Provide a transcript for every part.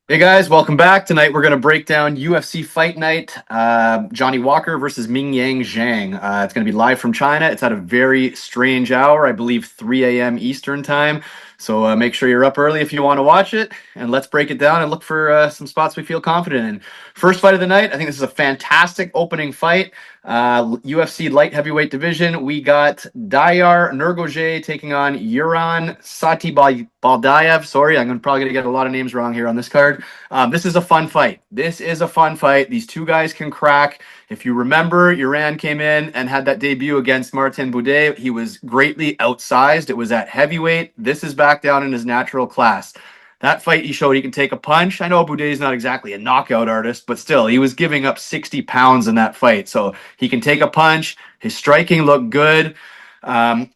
Hey guys, welcome back. Tonight we're going to break down UFC Fight Night, Johnny Walker versus Mingyang Zhang. It's going to be live from China. It's at a very strange hour, I believe 3 a.m. Eastern time. So make sure you're up early if you want to watch it. And let's break it down and look for some spots we feel confident in. First fight of the night, I think this is a fantastic opening fight. UFC light heavyweight division. We got Dayar Nurgozhay taking on Yuran Satybaldiev. Sorry, probably going to get a lot of names wrong here on this card. This is a fun fight. This is a fun fight. These two guys can crack. If you remember, Uran came in and had that debut against Martin Boudet. He was greatly outsized. It was at heavyweight. This is back down in his natural class. That fight, he showed he can take a punch. I know Boudet is not exactly a knockout artist, but still, he was giving up 60 pounds in that fight. So he can take a punch. His striking looked good.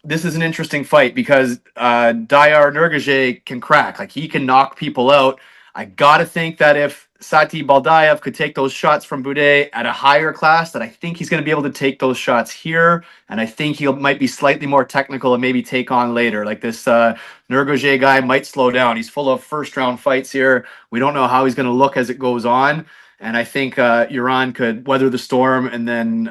This is an interesting fight because Dayar Nurgozhay can crack. Like, he can knock people out. I got to think that if Satybaldiev could take those shots from Boudet at a higher class, that I think he's going to be able to take those shots here. And I think he might be slightly more technical and maybe take on later. Like, this Nurgozhay guy might slow down. He's full of first-round fights here. We don't know how he's going to look as it goes on. And I think Uran could weather the storm and then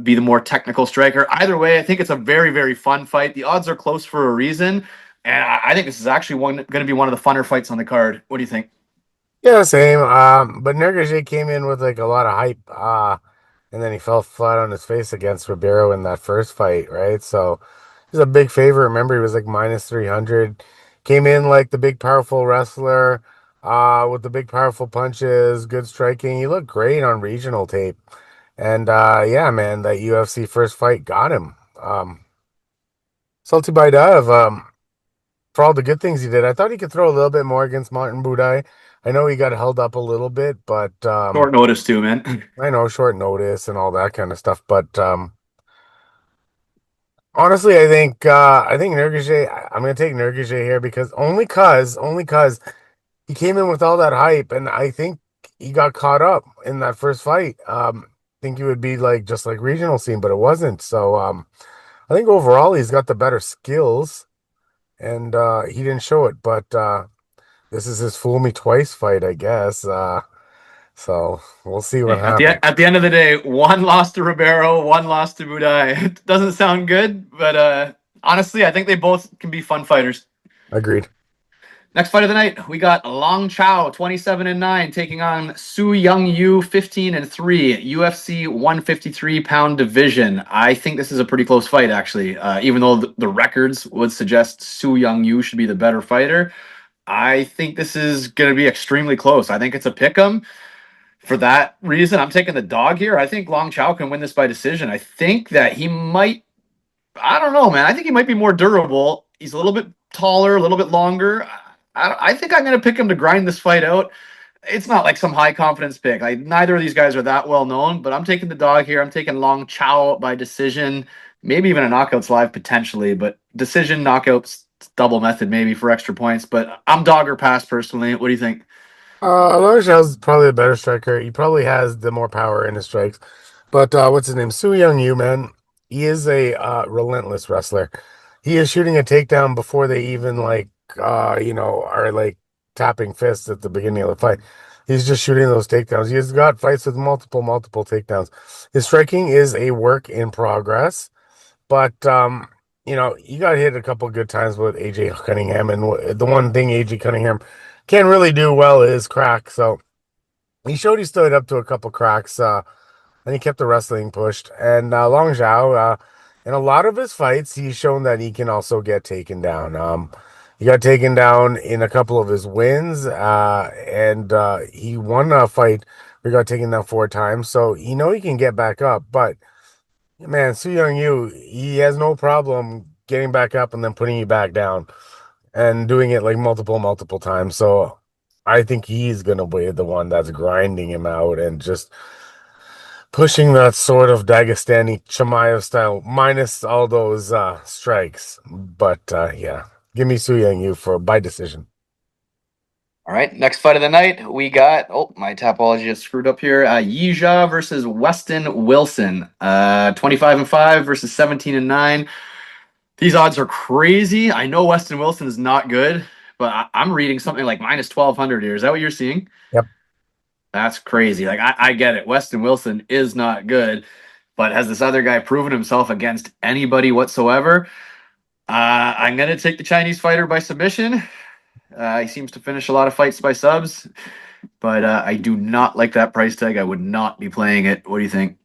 be the more technical striker. Either way, I think it's a very, very fun fight. The odds are close for a reason. And I think this is actually going to be one of the funner fights on the card. What do you think? Yeah, same. But Nurgozhay came in with like a lot of hype, and then he fell flat on his face against Ribeiro in that first fight, right? So he's a big favorite. Remember, he was like minus 300. Came in like the big, powerful wrestler, with the big, powerful punches, good striking. He looked great on regional tape. And yeah, man, that UFC first fight got him. Salty by Dove, for all the good things he did. I thought he could throw a little bit more against Martin Buday. I know he got held up a little bit, but Short notice too, man. I know short notice and all that kind of stuff. But honestly, I think Nurgozhay. I'm gonna take Nurgozhay here because only cause he came in with all that hype, and I think he got caught up in that first fight. Think he would be like just like regional scene, but it wasn't. So I think overall he's got the better skills, and he didn't show it. But this is his fool me twice fight, I guess. So we'll see what Hey, at happens. the end of the day, one loss to Ribeiro, one loss to Budai. It doesn't sound good, but honestly, I think they both can be fun fighters. Agreed. Next fight of the night, we got Long Chao, 27-9, taking on Su Young Yu, 15-3, UFC 153-pound division. I think this is a pretty close fight, actually. Even though the records would suggest Su Young Yu should be the better fighter, I think this is going to be extremely close. I think it's a pick 'em. For that reason, I'm taking the dog here. I think Long Chao can win this by decision. I think that he might, I don't know, man. I think he might be more durable. He's a little bit taller, a little bit longer. I think I'm going to pick him to grind this fight out. It's not like some high confidence pick. Like, neither of these guys are that well known, but I'm taking the dog here. I'm taking Long Chao by decision, maybe even a knockouts live potentially, but decision knockouts double method maybe for extra points. But I'm dog or pass personally. What do you think? Xiao's probably the better striker. He probably has the more power in his strikes. But what's his name? Su Young Yu, man. He is a relentless wrestler. He is shooting a takedown before they even are like tapping fists at the beginning of the fight. He's just shooting those takedowns. He's got fights with multiple takedowns. His striking is a work in progress, but he got hit a couple good times with AJ Cunningham, and the one thing AJ Cunningham can't really do well is crack. So he showed he stood up to a couple cracks, and he kept the wrestling pushed. And Long Zhao, in a lot of his fights, he's shown that he can also get taken down. He got taken down in a couple of his wins, and he won a fight where he got taken down 4 times. So he can get back up. But man, Su Young Yu, he has no problem getting back up and then putting you back down and doing it like multiple times. So I think he's gonna be the one that's grinding him out and just pushing that sort of Dagestani Chimaev style, minus all those strikes. But yeah, give me Su Yang Yu for by decision. All right, next fight of the night, we got, oh, my topology is screwed up here. Yizha versus Weston Wilson. 25-5 versus 17-9. These odds are crazy. I know Weston Wilson is not good, but I'm reading something like minus 1200 here. Is that what you're seeing? Yep. That's crazy. Like I get it. Weston Wilson is not good, but has this other guy proven himself against anybody whatsoever? I'm gonna take the Chinese fighter by submission. He seems to finish a lot of fights by subs, but I do not like that price tag. I would not be playing it. What do you think?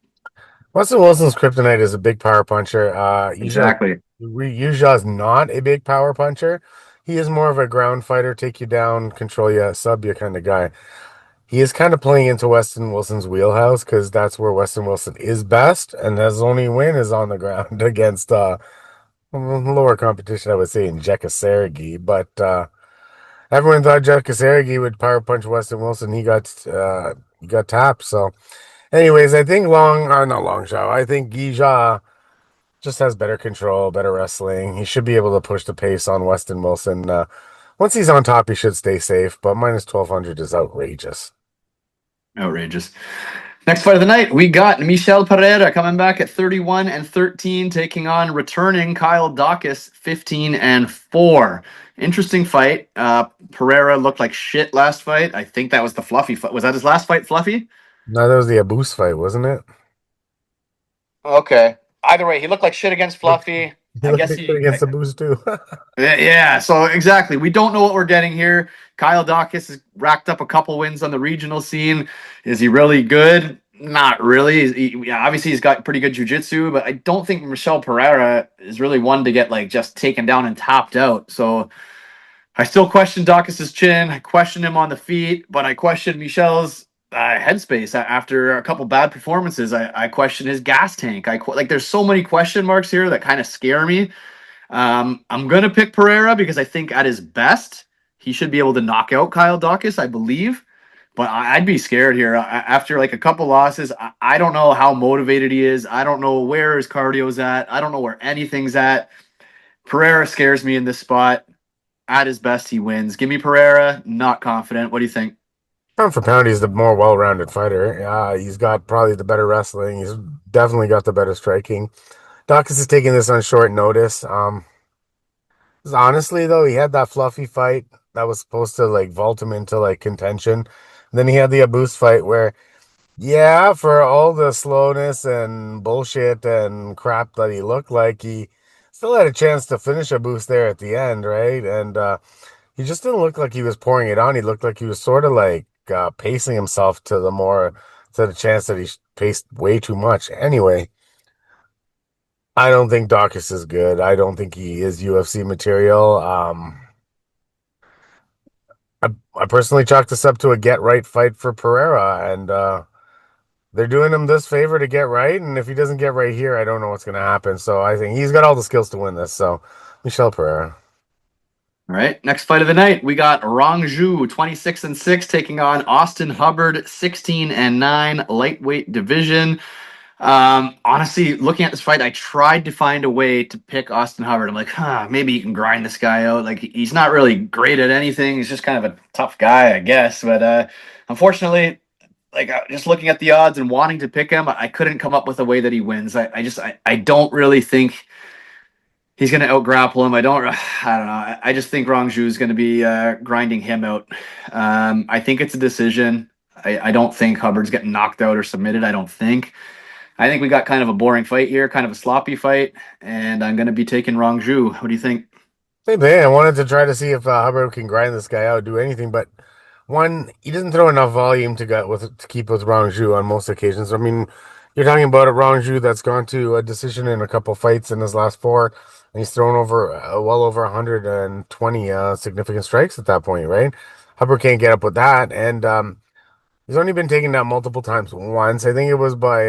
Russell Wilson's kryptonite is a big power puncher. Exactly. Yizha is not a big power puncher. He is more of a ground fighter, take you down, control you, sub you kind of guy. He is kind of playing into Weston Wilson's wheelhouse because that's where Weston Wilson is best, and his only win is on the ground against lower competition, I would say, in Jekasaragi. But everyone thought Jekasaragi would power punch Weston Wilson. He got tapped. So, anyways, I think not long shot. I think Yizha just has better control, better wrestling. He should be able to push the pace on Weston Wilson. Once he's on top, he should stay safe. But minus 1200 is outrageous. Outrageous. Next fight of the night, we got Michel Pereira coming back at 31-13, taking on returning Kyle Daukaus 15-4. Interesting fight. Pereira looked like shit last fight. I think that was the fluffy fight. Was that his last fight, fluffy? No, that was the Abuse fight, wasn't it? Okay. Either way, he looked like shit against Look, Fluffy. he I looked guess like good against Abuse too. yeah, so exactly. We don't know what we're getting here. Kyle Daukaus has racked up a couple wins on the regional scene. Is he really good? Not really. Yeah, obviously, he's got pretty good jiu-jitsu, but I don't think Michel Pereira is really one to get like just taken down and topped out. So I still question Dawkins' chin. I question him on the feet, but I question Michel's headspace after a couple bad performances. I question his gas tank. Like there's so many question marks here that kind of scare me. I'm gonna pick Pereira because I think at his best he should be able to knock out Kyle Daukaus, I believe. But I'd be scared here after like a couple losses. I don't know how motivated he is. I don't know where his cardio's at. I don't know where anything's at. Pereira scares me in this spot. At his best, he wins. Give me Pereira. Not confident. What do you think? Pound for pound, he's the more well-rounded fighter. He's got probably the better wrestling. He's definitely got the better striking. Dawkins is taking this on short notice. Honestly though, he had that fluffy fight that was supposed to like vault him into like contention. And then he had the Abuse fight where, yeah, for all the slowness and bullshit and crap that he looked like, he still had a chance to finish Abuse there at the end, right? And he just didn't look like he was pouring it on. He looked like he was sort of like pacing himself to the chance that he paced way too much. Anyway, I don't think Dawkins is good. I don't think he is UFC material. I personally chalk this up to a get right fight for Pereira, and they're doing him this favor to get right. And if he doesn't get right here, I don't know what's going to happen. So I think he's got all the skills to win this. So Michel Pereira. All right. Next fight of the night, we got Rongzhu 26-6 taking on Austin Hubbard 16-9 lightweight division. Honestly, looking at this fight, I tried to find a way to pick Austin Hubbard. I'm like, maybe you can grind this guy out. Like he's not really great at anything. He's just kind of a tough guy, I guess. But unfortunately, like just looking at the odds and wanting to pick him, I couldn't come up with a way that he wins. I don't really think he's going to out grapple him. I don't know. I just think Rongzhu is going to be grinding him out. I think it's a decision. I don't think Hubbard's getting knocked out or submitted. I don't think. I think we got kind of a boring fight here, kind of a sloppy fight, and I'm going to be taking Rongzhu. What do you think? Same thing. I wanted to try to see if Hubbard can grind this guy out, do anything, but one, he doesn't throw enough volume to keep with Rongzhu on most occasions. I mean, you're talking about a Rongzhu that's gone to a decision in a couple fights in his last four, and he's thrown over well over 120 significant strikes at that point, right? Hubbard can't get up with that, and he's only been taken down multiple times. Once, I think it was by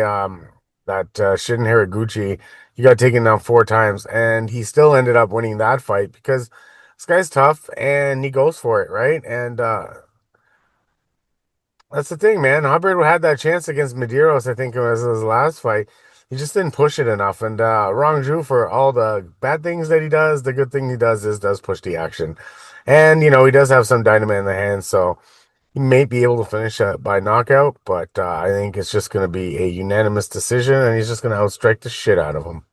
that Shin Haraguchi. He got taken down four times, and he still ended up winning that fight because this guy's tough and he goes for it, right? And that's the thing, man. Hubbard had that chance against Medeiros, I think it was his last fight. He just didn't push it enough. And Rongzhu, for all the bad things that he does, the good thing he does push the action. And, he does have some dynamite in the hands, so he may be able to finish by knockout, but I think it's just going to be a unanimous decision, and he's just going to outstrike the shit out of him.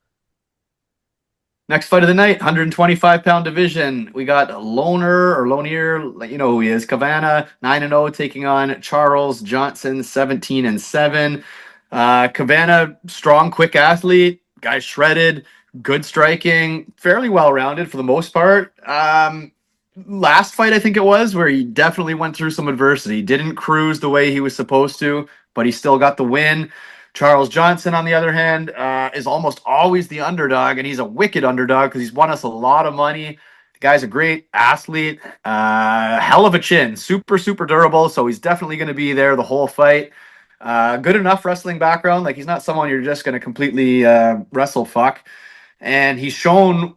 Next fight of the night, 125-pound division. We got Loner or Lonier, you know who he is. Kavanagh, 9-0, taking on Charles Johnson, 17-7. Kavanagh, strong, quick athlete. Guy's shredded, good striking, fairly well-rounded for the most part. Last fight, I think it was, where he definitely went through some adversity. Didn't cruise the way he was supposed to, but he still got the win. Charles Johnson, on the other hand, is almost always the underdog, and he's a wicked underdog because he's won us a lot of money. The guy's a great athlete, hell of a chin, super, super durable, so he's definitely going to be there the whole fight. Good enough wrestling background, like he's not someone you're just going to completely wrestle fuck. And he's shown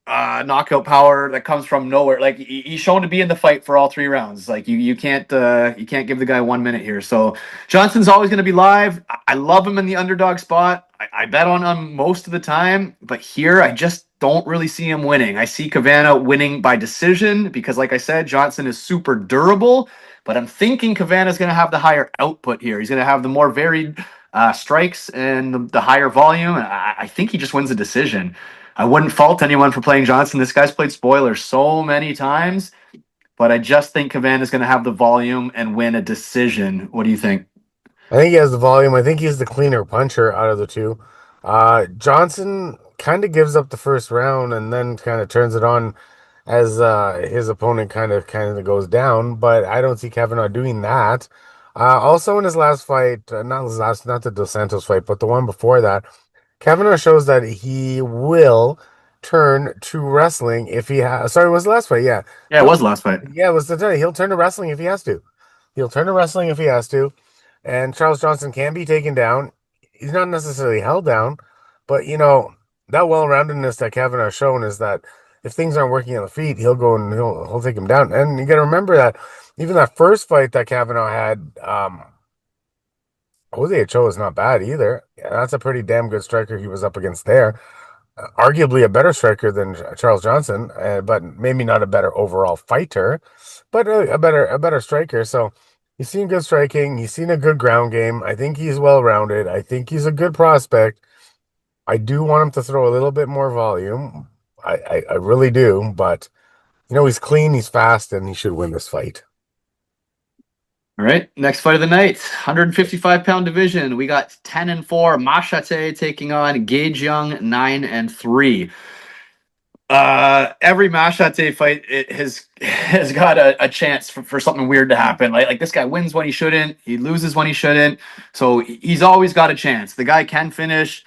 knockout power that comes from nowhere. Like he's shown to be in the fight for all 3 rounds. Like you can't give the guy 1 minute here. So Johnson's always going to be live. I love him in the underdog spot. I bet on him most of the time, but here I just don't really see him winning. I see Kavanagh winning by decision because, like I said, Johnson is super durable. But I'm thinking Kavanagh's going to have the higher output here. He's going to have the more varied strikes and the higher volume. And I think he just wins a decision. I wouldn't fault anyone for playing Johnson. This guy's played spoiler so many times, but I just think Kavanagh is going to have the volume and win a decision. What do you think? I think he has the volume. I think he's the cleaner puncher out of the two. Johnson kind of gives up the first round and then kind of turns it on as his opponent kind of goes down. But I don't see Kavanagh doing that. Also, in his last fight, not the Dos Santos fight, but the one before that, Kavanagh shows that he will turn to wrestling if he has. Sorry, it was the last fight. Yeah, Yeah, it was the last fight. yeah, it was the day. He'll turn to wrestling if he has to. He'll turn to wrestling if he has to. And Charles Johnson can be taken down. He's not necessarily held down, but that well-roundedness that Kavanagh has shown is that if things aren't working on the feet, he'll go and he'll take him down. And you got to remember that even that first fight that Kavanagh had, Jose Ochoa is not bad either. Yeah, that's a pretty damn good striker he was up against there. Arguably a better striker than Charles Johnson, but maybe not a better overall fighter, but a better striker. So he's seen good striking. He's seen a good ground game. I think he's well rounded. I think he's a good prospect. I do want him to throw a little bit more volume. I really do, but he's clean, he's fast, and he should win this fight. All right, next fight of the night, 155-pound division. We got 10-4 Maheshate taking on Gage Young, 9-3. Every Maheshate fight it has got a chance for something weird to happen. Like this guy wins when he shouldn't, he loses when he shouldn't. So he's always got a chance. The guy can finish.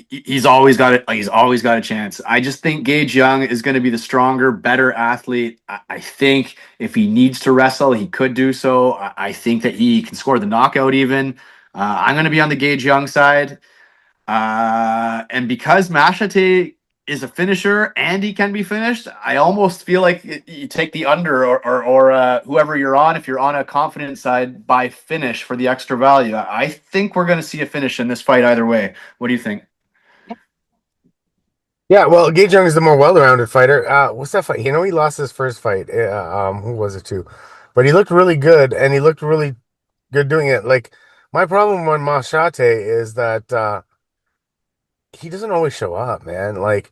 He's always got it. He's always got a chance. I just think Gage Young is going to be the stronger, better athlete. I think if he needs to wrestle, he could do so. I think that he can score the knockout even. I'm going to be on the Gage Young side. And because Maheshate is a finisher and he can be finished, I almost feel like you take the under or whoever you're on, if you're on a confident side, by finish for the extra value. I think we're going to see a finish in this fight either way. What do you think? Yeah, well, Gage Young is the more well-rounded fighter. What's that fight? He lost his first fight. Who was it to? But he looked really good, and he looked really good doing it. Like, my problem with Maheshate is that he doesn't always show up, man. Like,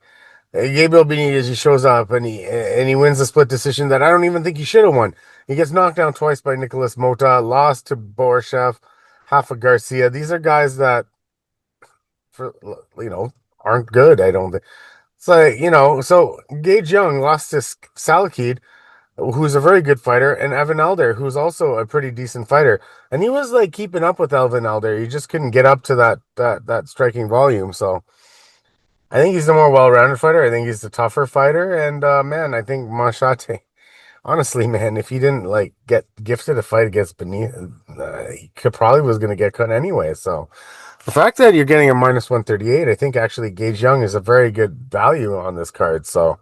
Gabriel Benitez, he shows up and he wins a split decision that I don't even think he should have won. He gets knocked down twice by Nicholas Mota, lost to Borjas, Rafa Garcia. These are guys that, for aren't good. I don't think. It's like so Gage Young lost to Salakid, who's a very good fighter, and Evan Elder, who's also a pretty decent fighter. And he was like keeping up with Evan Elder. He just couldn't get up to that striking volume. So I think he's the more well-rounded fighter. I think he's the tougher fighter. And man, I think Maheshate, honestly, man, if he didn't like get gifted a fight against Benitez, he probably was going to get cut anyway. So the fact that you're getting a -138, I think actually Gage Young is a very good value on this card. So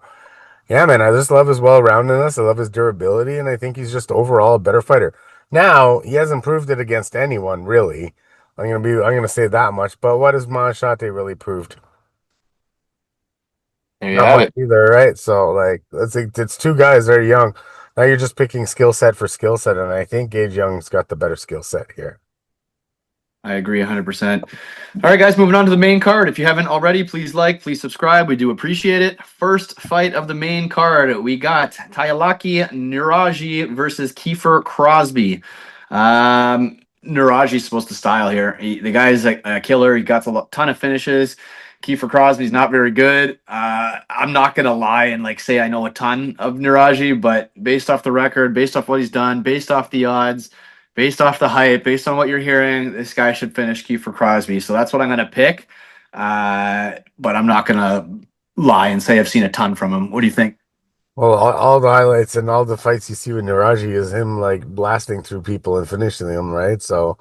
yeah, man, I just love his well-roundedness. I love his durability, and I think he's just overall a better fighter. Now, he hasn't proved it against anyone, really. I'm gonna say that much. But what has Maheshate really proved? There you Not have much it. either, right? So like, it's two guys very young. Now you're just picking skill set for skill set, and I think Gage Young's got the better skill set here. I agree 100%. All right, guys, moving on to the main card. If you haven't already, please like, please subscribe. We do appreciate it. First fight of the main card, we got Nueraji versus Kiefer Crosbie. Nueraji's supposed to style here. The guy's a killer. He got a ton of finishes. Kiefer Crosby's not very good. I'm not gonna lie and say I know a ton of Nueraji, but based off the record, based off what he's done, based off the odds, based off the hype, based on what you're hearing, this guy should finish Kiefer Crosby. So that's what I'm going to pick. But I'm not going to lie and say I've seen a ton from him. What do you think? Well, all the highlights and all the fights you see with Nuraji is him like blasting through people and finishing them, right? So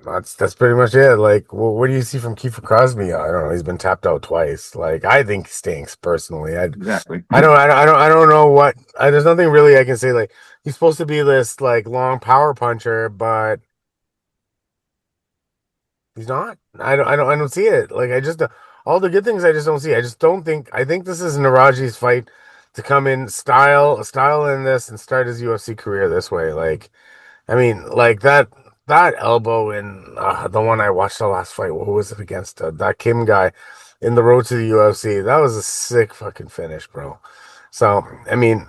that's pretty much it. Like, what do you see from Kiefer Crosby? I don't know. He's been tapped out twice. Like, I think he stinks personally. Exactly. I don't know what. There's nothing really I can say. Like, he's supposed to be this like long power puncher, but he's not. I don't see it. Like, I just all the good things I just don't see. I just don't think. I think this is Nuraji's fight to come in style in this and start his UFC career this way. Like, I mean, like that elbow in the one I watched the last fight. What was it against that Kim guy in the road to the UFC? That was a sick fucking finish, bro. So I mean,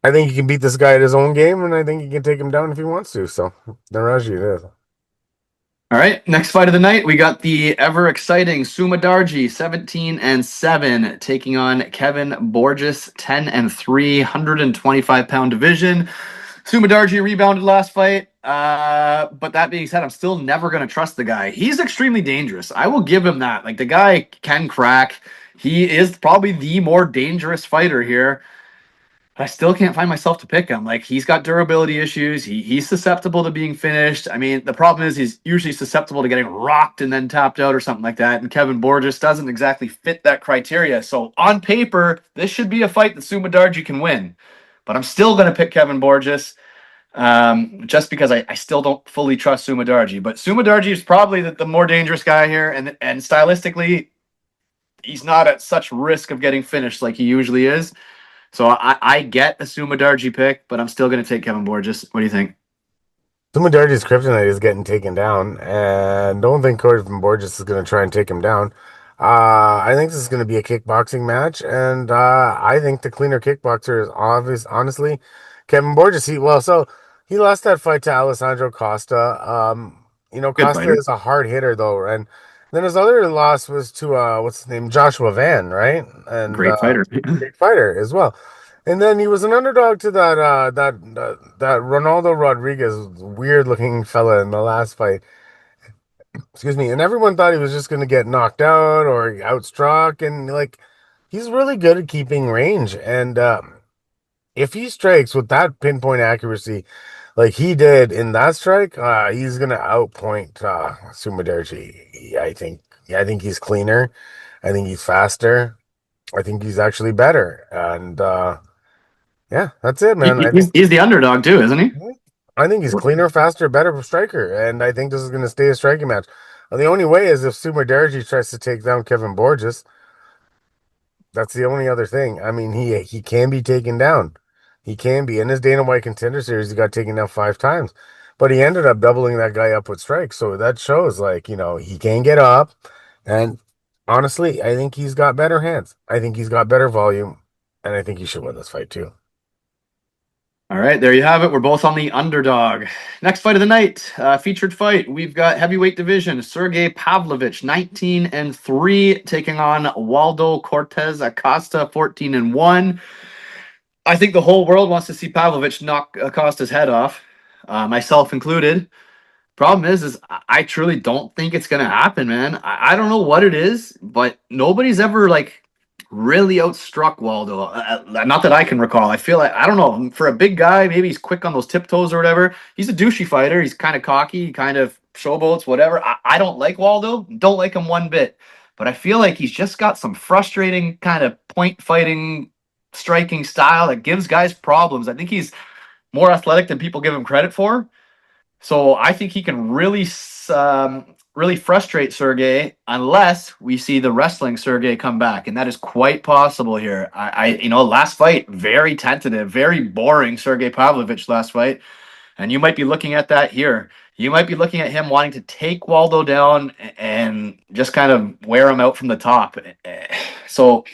I think he can beat this guy at his own game, and I think he can take him down if he wants to. So Naraji it is. All right, next fight of the night, we got the ever exciting Sumudarji, 17-7, taking on Kevin Borjas, 10-3, 125-pound division. Sumudarji rebounded last fight, but that being said, I'm still never going to trust the guy. He's extremely dangerous. I will give him that. Like, the guy can crack. He is probably the more dangerous fighter here. I still can't find myself to pick him. Like, he's got durability issues. He's susceptible to being finished. I mean, the problem is he's usually susceptible to getting rocked and then tapped out or something like that. And Kevin Borges doesn't exactly fit that criteria. So on paper, this should be a fight that Sumudarji can win. But I'm still going to pick Kevin Borges just because I still don't fully trust Sumudarji. But Sumudarji is probably the more dangerous guy here. And stylistically, he's not at such risk of getting finished like he usually is. So I get a Sumudarji pick, but I'm still going to take Kevin Borges. What do you think? Sumudarji's kryptonite is getting taken down, and don't think Corbin Borges is going to try and take him down. I think this is going to be a kickboxing match, and I think the cleaner kickboxer is honestly, Kevin Borges. He lost that fight to Alessandro Costa. Good Costa fighter. is a hard hitter though, and then his other loss was to what's his name, Joshua Van, right? And Great fighter. great fighter as well. And then he was an underdog to that Ronaldo Rodriguez weird looking fella in the last fight. Excuse me. And everyone thought he was just gonna get knocked out or outstruck, and like he's really good at keeping range. And if he strikes with that pinpoint accuracy, like he did in that strike, he's gonna outpoint Sumudarji. I think. Yeah, I think he's cleaner. I think he's faster. I think he's actually better. And yeah, that's it, man. He's the underdog too, isn't he? I think he's cleaner, faster, better striker, and I think this is going to stay a striking match. The only way is if Sumudarji tries to take down Kevin Borges. That's the only other thing. I mean, he can be taken down. He can be. In his Dana White Contender Series, he got taken down 5 times, but he ended up doubling that guy up with strikes. So that shows, like, he can get up. And honestly, I think he's got better hands. I think he's got better volume, and I think he should win this fight too. All right, there you have it. We're both on the underdog. Next fight of the night, featured fight. We've got heavyweight division. Sergey Pavlovich, 19-3, taking on Waldo Cortez Acosta, 14-1. I think the whole world wants to see Pavlovich knock Acosta's head off, myself included. Problem is I truly don't think it's gonna happen, man. I don't know what it is, but nobody's ever really outstruck Waldo. Not that I can recall. I feel like I don't know, for a big guy, maybe he's quick on those tiptoes or whatever. He's a douchey fighter. He's kind of cocky, kind of showboats, whatever. I don't like Waldo. Don't like him one bit. But I feel like he's just got some frustrating kind of point fighting, striking style that gives guys problems. I think he's more athletic than people give him credit for. So I think he can really frustrate Sergey unless we see the wrestling Sergey come back, and that is quite possible here. Last fight, very tentative, very boring Sergey Pavlovich last fight. And you might be looking at that here. You might be looking at him wanting to take Waldo down and just kind of wear him out from the top. So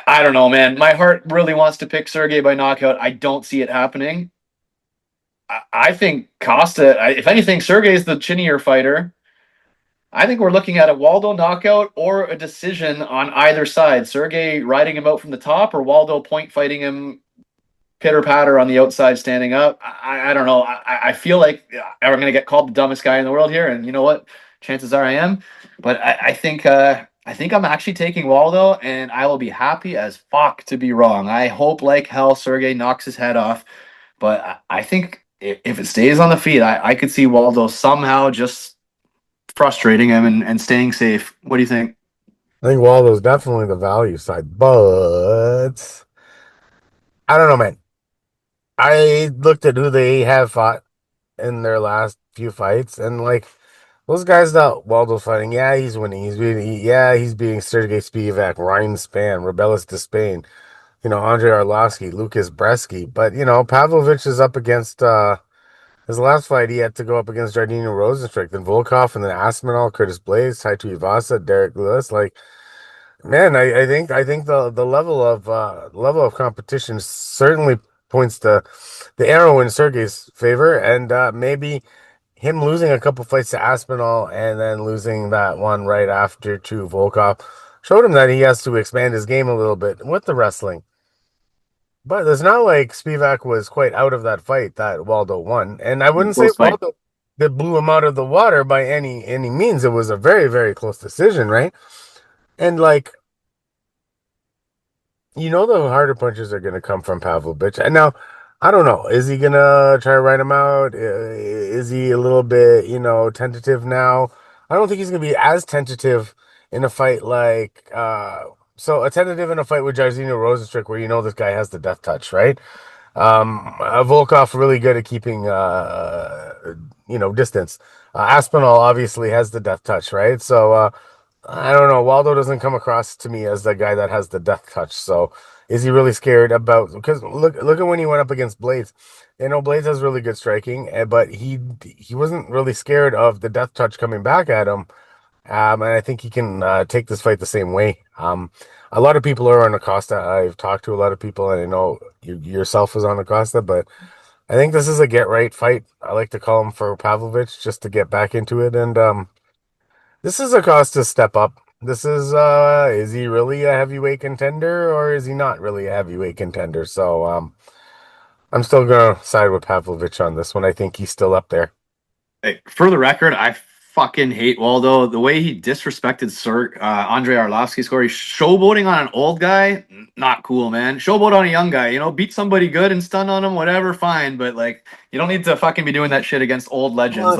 I don't know, man. My heart really wants to pick Sergey by knockout. I don't see it happening. I think Costa, if anything, Sergey is the chinnier fighter. I think we're looking at a Waldo knockout or a decision on either side. Sergey riding him out from the top, or Waldo point fighting him pitter patter on the outside, standing up. I don't know. I feel like I'm going to get called the dumbest guy in the world here, and you know what? Chances are I am. But I think I'm actually taking Waldo, and I will be happy as fuck to be wrong. I hope like hell Sergey knocks his head off, but I think if it stays on the feet, I could see Waldo somehow just frustrating him and staying safe. What do you think? I think Waldo's definitely the value side, but I don't know, man. I looked at who they have fought in their last few fights, and like those guys that Waldo's fighting, yeah, he's winning. He's beating Sergey Spivak, Ryan Spann, Rebellis Despain, Andrei Arlovsky, Lucas Bresky. But Pavlovich is up against his last fight. He had to go up against Jardine Rosenstrick, then Volkov, and then Aspinall, Curtis Blaze, Taito Ivasa, Derek Lewis. Like, man, I think the level of competition certainly points to the arrow in Sergey's favor, and maybe him losing a couple fights to Aspinall and then losing that one right after to Volkov showed him that he has to expand his game a little bit with the wrestling. But it's not like Spivak was quite out of that fight that Waldo won, and I wouldn't say Close fight. Waldo that blew him out of the water by any means. It was a very very close decision, right? And like the harder punches are going to come from Pavlovich. And now, I don't know. Is he going to try to write him out? Is he a little bit, tentative now? I don't think he's going to be as tentative in a fight so a tentative in a fight with Jairzinho Rosenstrick where this guy has the death touch, right? Volkov really good at keeping, distance. Aspinall obviously has the death touch, right? So, I don't know. Waldo doesn't come across to me as the guy that has the death touch. So is he really scared about? Because look at when he went up against Blades. Blades has really good striking, but he wasn't really scared of the death touch coming back at him. And I think he can take this fight the same way. A lot of people are on Acosta. I've talked to a lot of people, and I know you yourself was on Acosta, but I think this is a get right fight. I like to call him for Pavlovich just to get back into it, and this is a cause to step up. Is he really a heavyweight contender or is he not really a heavyweight contender? So, I'm still going to side with Pavlovich on this one. I think he's still up there. Hey, for the record, I fucking hate Waldo. The way he disrespected Andrei Arlovsky score. He's showboating on an old guy. Not cool, man. Showboat on a young guy. Beat somebody good and stun on him, whatever, fine. But like, you don't need to fucking be doing that shit against old legends.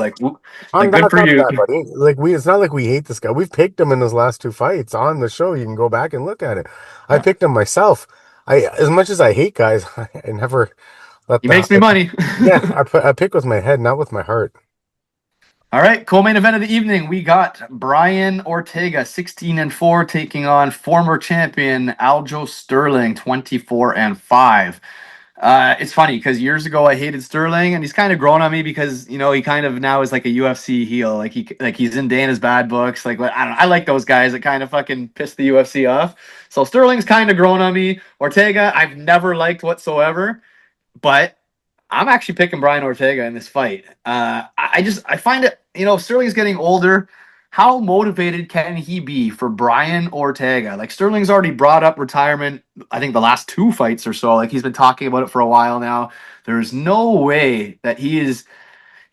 On Good top for of you. that, buddy, it's not like we hate this guy. We've picked him in his last two fights on the show. You can go back and look at it. I picked him myself. As much as I hate guys, I never let He that. makes me money. Yeah, I pick with my head, not with my heart. All right, co-main event of the evening. We got Brian Ortega, 16-4, taking on former champion Aljo Sterling, 24-5. It's funny because years ago I hated Sterling, and he's kind of grown on me because he kind of now is like a UFC heel, he's in Dana's bad books. Like I don't know, I like those guys that kind of fucking piss the UFC off. So Sterling's kind of grown on me. Ortega, I've never liked whatsoever, but I'm actually picking Brian Ortega in this fight. I find it, Sterling's getting older. How motivated can he be for Brian Ortega? Like Sterling's already brought up retirement, I think the last two fights or so. Like he's been talking about it for a while now. There's no way that he is,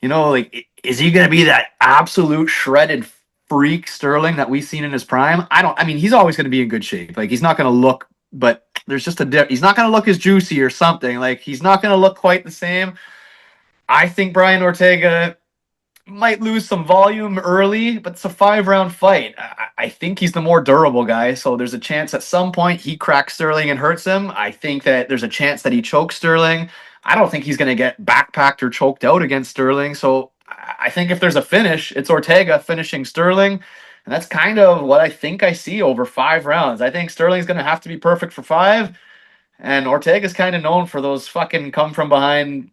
is he going to be that absolute shredded freak Sterling that we've seen in his prime? I mean, he's always going to be in good shape. Like he's not going to look, but there's just he's not going to look as juicy or something. Like he's not going to look quite the same. I think Brian Ortega might lose some volume early, but it's a 5-round fight. I think he's the more durable guy, so there's a chance at some point he cracks Sterling and hurts him. I think that there's a chance that he chokes Sterling. I don't think he's going to get backpacked or choked out against Sterling, so I think if there's a finish, it's Ortega finishing Sterling, and that's kind of what I think I see over 5 rounds. I think Sterling's going to have to be perfect for 5, and Ortega's kind of known for those fucking come from behind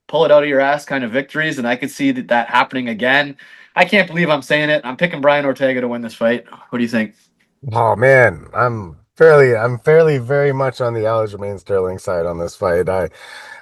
pull it out of your ass kind of victories, and I could see that happening again. I can't believe I'm saying it. I'm picking Brian Ortega to win this fight. What do you think? Oh man, I'm fairly very much on the Aljamain Sterling side on this fight. I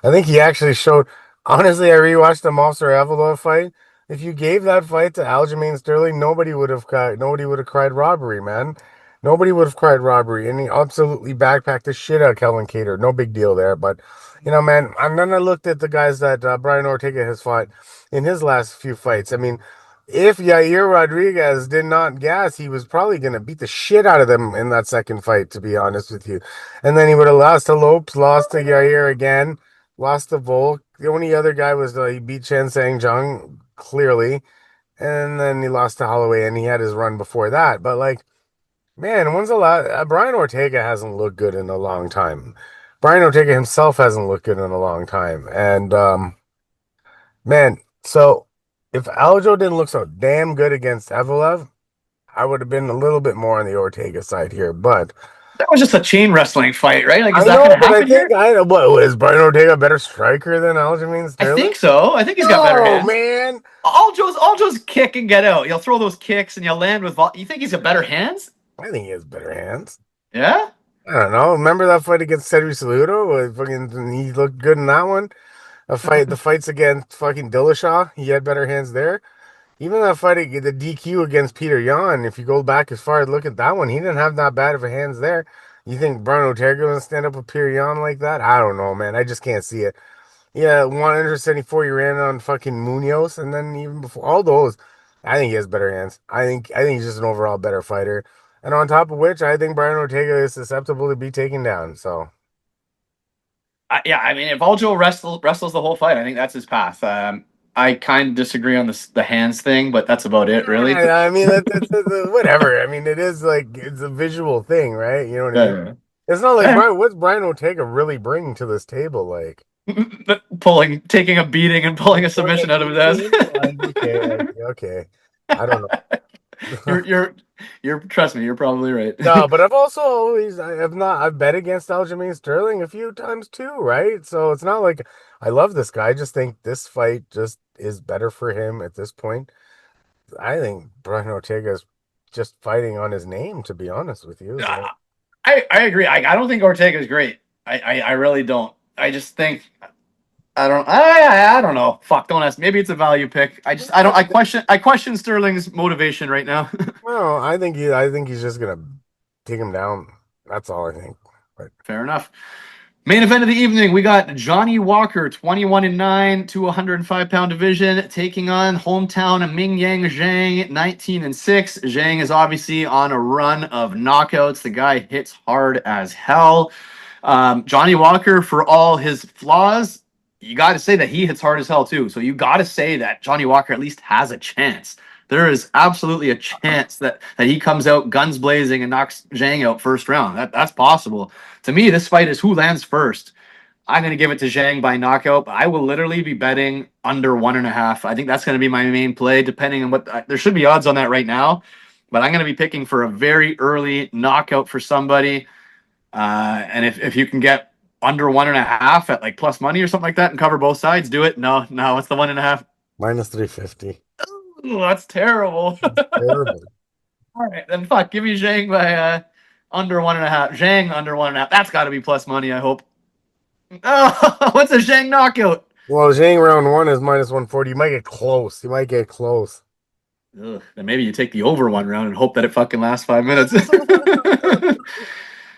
think he actually showed. Honestly, I rewatched the Moster fight. If you gave that fight to Aljamain Sterling, nobody would have cried robbery, man. Nobody would have cried robbery, and he absolutely backpacked the shit out of Kelvin Cater. No big deal there, but man, and then I looked at the guys that Brian Ortega has fought in his last few fights. I mean, if Yair Rodriguez did not gas, he was probably going to beat the shit out of them in that second fight, to be honest with you. And then he would have lost to Lopes, lost to Yair again, lost to Volk. The only other guy was he beat Chen Sang Zhang, clearly. And then he lost to Holloway, and he had his run before that. But, like, man, when's the last. Brian Ortega hasn't looked good in a long time. Brian Ortega himself hasn't looked good in a long time. And, man, so if Aljo didn't look so damn good against Evelev, I would have been a little bit more on the Ortega side here. But That was just a chain wrestling fight, right? Like, is I that going know, to but I happen think here? I what is Brian Ortega a better striker than Aljamain I Sterling? think so. I think he's got better No, hands. man. All Joe's kick and get out. You'll throw those kicks and you'll land with. You think he's got better hands? I think he has better hands. Yeah. I don't know. Remember that fight against Cedric Cejudo? Fucking, he looked good in that one. The fights against fucking Dillashaw, he had better hands there. Even that fight, the DQ against Peter Yan, if you go back as far as look at that one, he didn't have that bad of a hands there. You think Brian Ortega gonna stand up with Peter Yan like that? I don't know, man. I just can't see it. Yeah, 174 you ran on fucking Munoz, and then even before all those, I think he has better hands. I think he's just an overall better fighter. And on top of which, I think Brian Ortega is susceptible to be taken down. So Yeah, I mean, if Aljo wrestles the whole fight, I think that's his path. I kind of disagree on the hands thing, but that's about it, really. yeah, I mean that's whatever. I mean it is like it's a visual thing, right? You know what I mean? Yeah, It's not like yeah. Brian. What's Brian Ortega really bringing to this table? Like Taking a beating and pulling a pulling a submission out of his beating? Like ass. okay, okay. I don't know. you're, you're, Trust me, you're probably right. No, but I've also always I have not I've bet against Aljamain Sterling a few times too, right? So it's not like I love this guy. I just think this fight just is better for him at this point. I think Brian Ortega is just fighting on his name, to be honest with you. So I agree. I don't think Ortega's great. I really don't. I just think I don't know. Fuck, don't ask. Maybe it's a value pick. I don't I question Sterling's motivation right now. well, I think he's just gonna take him down. That's all I think. But Fair enough. Main event of the evening, we got Johnny Walker, 21-9 to 105-pound division, taking on hometown Mingyang Zhang, 19-6. Zhang is obviously on a run of knockouts. The guy hits hard as hell. Johnny Walker, for all his flaws, you got to say that he hits hard as hell too. So you got to say that Johnny Walker at least has a chance. There is absolutely a chance that he comes out guns blazing and knocks Zhang out first round. That's possible. To me, this fight is who lands first. I'm going to give it to Zhang by knockout, but I will literally be betting under 1.5. I think that's going to be my main play, depending on there should be odds on that right now, but I'm going to be picking for a very early knockout for somebody. And if you can get under 1.5 at like plus money or something like that and cover both sides, do it. No, it's the 1.5. minus 350. Ooh, that's terrible. Terrible. All right, then fuck. Give me Zhang by under 1.5. Zhang under 1.5. That's got to be plus money. I hope. Oh, what's a Zhang knockout? Well, Zhang round one is minus 140. You might get close. You might get close. Ugh, then maybe you take the over one round and hope that it fucking lasts 5 minutes.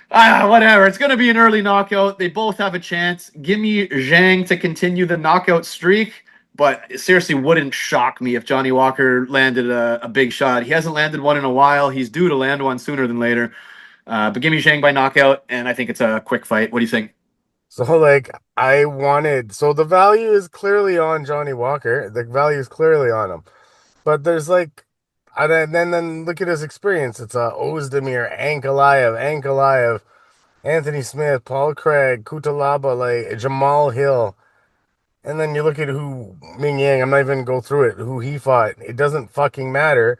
Whatever. It's gonna be an early knockout. They both have a chance. Give me Zhang to continue the knockout streak. But it seriously wouldn't shock me if Johnny Walker landed a big shot. He hasn't landed one in a while. He's due to land one sooner than later. But give me Zhang by knockout, and I think it's a quick fight. What do you think? So like so the value is clearly on Johnny Walker. The value is clearly on him. But there's like and then look at his experience. It's Ozdemir, Ankalaev, Anthony Smith, Paul Craig, Kutalaba, like Jamal Hill. And then you look at who Ming Yang, I'm not even gonna go through it, who he fought. It doesn't fucking matter.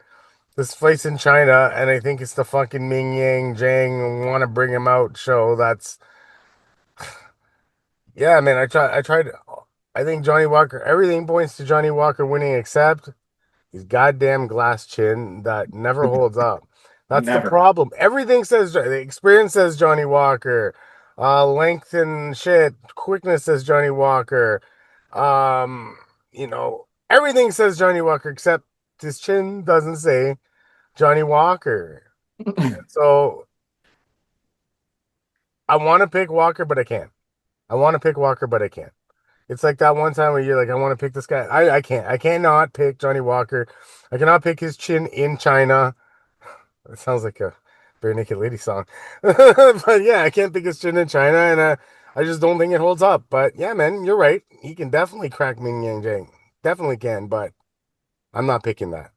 This fight's in China, and I think it's the fucking Ming Yang Zhang want to bring him out show. That's yeah, man. I tried. I think Johnny Walker, everything points to Johnny Walker winning except his goddamn glass chin that never holds up. That's the Never. problem. Everything says, the experience says Johnny Walker. Length and shit, quickness says Johnny Walker. Um, everything says Johnny Walker except his chin doesn't say Johnny Walker. So I want to pick Walker, but I can't. I want to pick Walker, but I can't. It's like that one time where you're like, I want to pick this guy. I can't. I cannot pick Johnny Walker. I cannot pick his chin in China. It sounds like a Bare Naked Lady song. But yeah, I can't pick his chin in China, and I just don't think it holds up. But yeah, man, you're right. He can definitely crack Ming Yang Zhang. Definitely can, but I'm not picking that.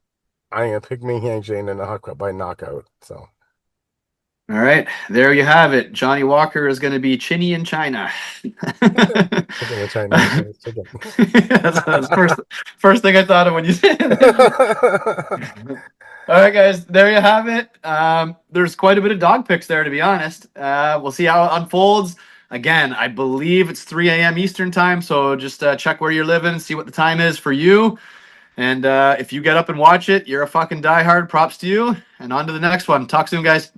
I'm going to pick Ming Yang Zhang in a by knockout. So. All right, there you have it. Johnny Walker is going to be chinny in China. Chicken with Chinese chicken. That's first thing I thought of when you said it. All right, guys, there you have it. There's quite a bit of dog picks there, to be honest. We'll see how it unfolds. Again, I believe it's 3 a.m. Eastern time, so just check where you're living, see what the time is for you. And if you get up and watch it, you're a fucking diehard. Props to you. And on to the next one. Talk soon, guys.